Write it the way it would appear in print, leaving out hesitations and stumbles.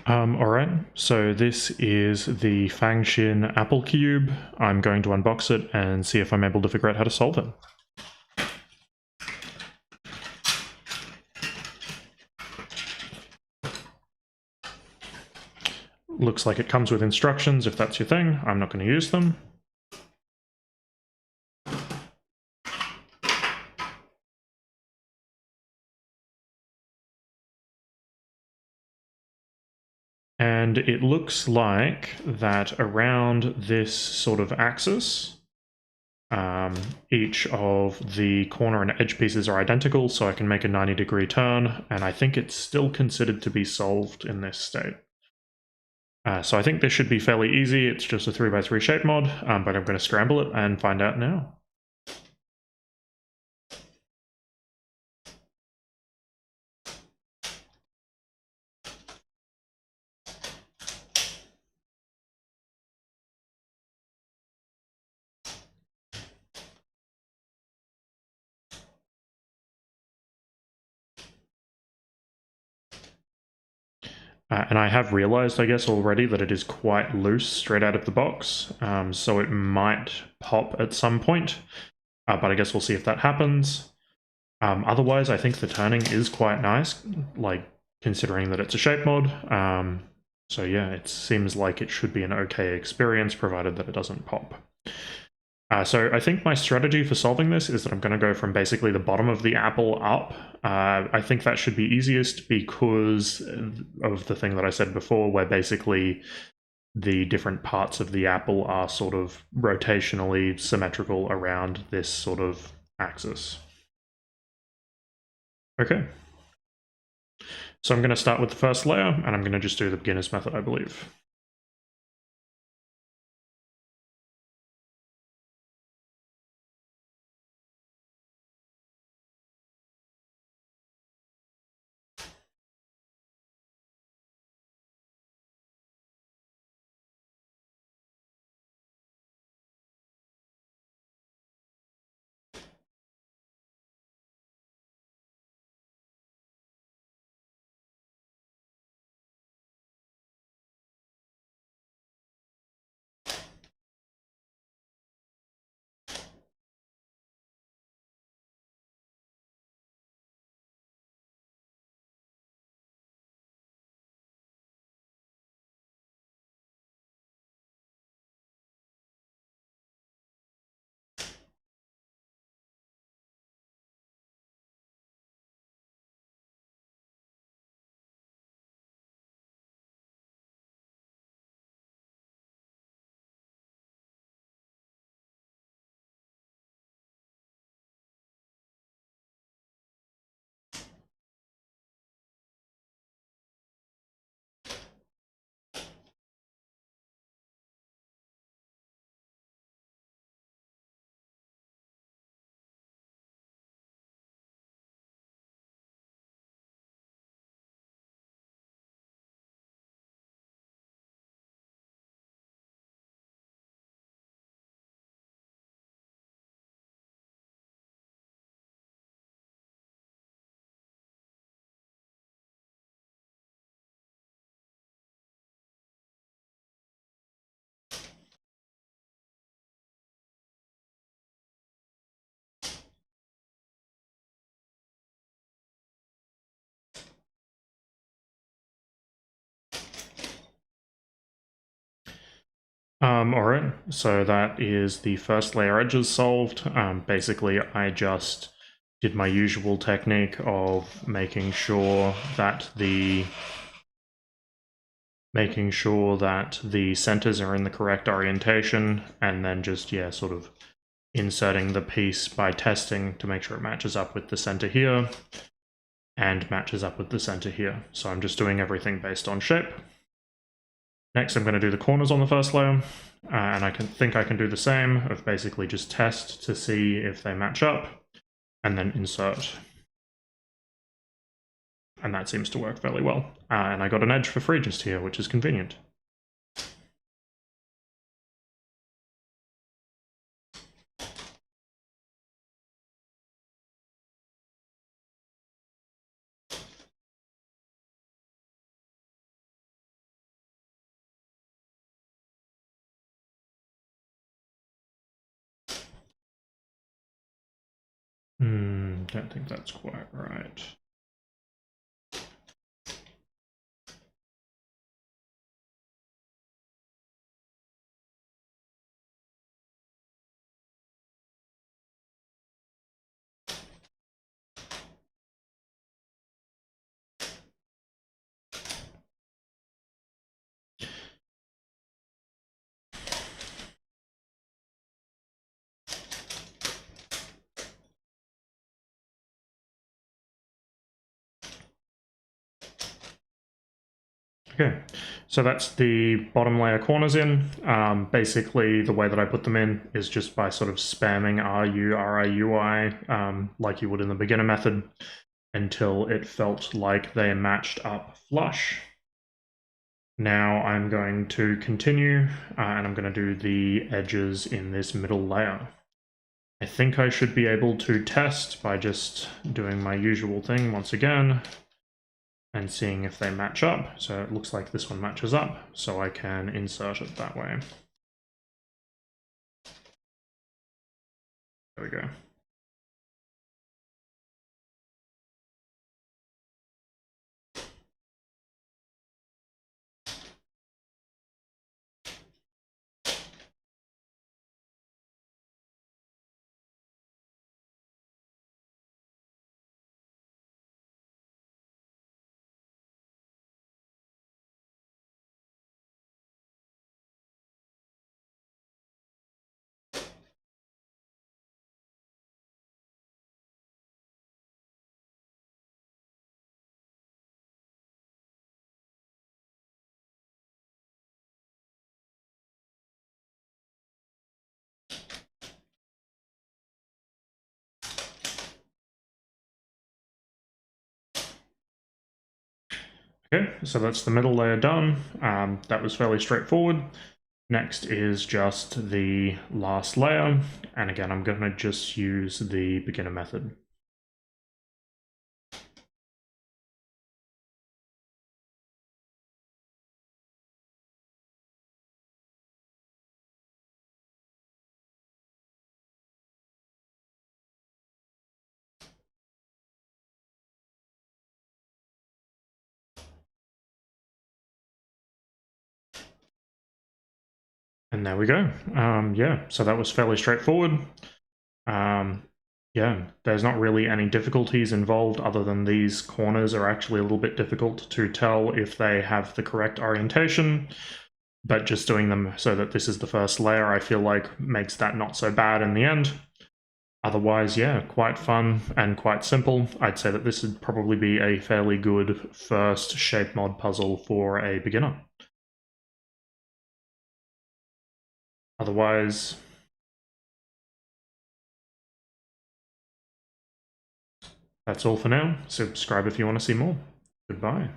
Alright, so this is the Fanxin Apple Cube. I'm going to unbox it and see if I'm able to figure out how to solve it. Looks like it comes with instructions if that's your thing. I'm not going to use them. And it looks like that around this sort of axis, each of the corner and edge pieces are identical, so I can make a 90-degree turn, and I think it's still considered to be solved in this state. So I think this should be fairly easy. It's just a 3x3 shape mod, but I'm going to scramble it and find out now. And I have realized, I guess, already that it is quite loose straight out of the box, so it might pop at some point, but I guess we'll see if that happens. Otherwise, I think the turning is quite nice, like, considering that it's a shape mod. So yeah, it seems like it should be an okay experience, provided that it doesn't pop. So I think my strategy for solving this is that I'm going to go from basically the bottom of the apple up. I think that should be easiest because of the thing that I said before, where basically the different parts of the apple are sort of rotationally symmetrical around this sort of axis. Okay. So I'm going to start with the first layer, and I'm going to just do the beginner's method, I believe. Alright, so that is the first layer edges solved. Basically, I just did my usual technique of making sure that the centers are in the correct orientation, and then just, yeah, sort of inserting the piece by testing to make sure it matches up with the center here, and matches up with the center here. So I'm just doing everything based on shape. Next, I'm going to do the corners on the first layer, and I think I can do the same of basically just test to see if they match up, and then insert. And that seems to work fairly well. And I got an edge for free just here, which is convenient. Don't think that's quite right. Okay, so that's the bottom layer corners in. Basically, the way that I put them in is just by sort of spamming RIUI like you would in the beginner method until it felt like they matched up flush. Now I'm going to continue and I'm going to do the edges in this middle layer. I think I should be able to test by just doing my usual thing once again and seeing if they match up. So it looks like this one matches up, so I can insert it that way. There we go. Okay, so that's the middle layer done. That was fairly straightforward. Next is just the last layer, and again, I'm going to just use the beginner method. And there we go. Yeah, so that was fairly straightforward. Yeah, there's not really any difficulties involved other than these corners are actually a little bit difficult to tell if they have the correct orientation, but just doing them so that this is the first layer, I feel like makes that not so bad in the end. Otherwise, yeah, quite fun and quite simple. I'd say that this would probably be a fairly good first shape mod puzzle for a beginner. Otherwise, that's all for now. Subscribe if you want to see more. Goodbye.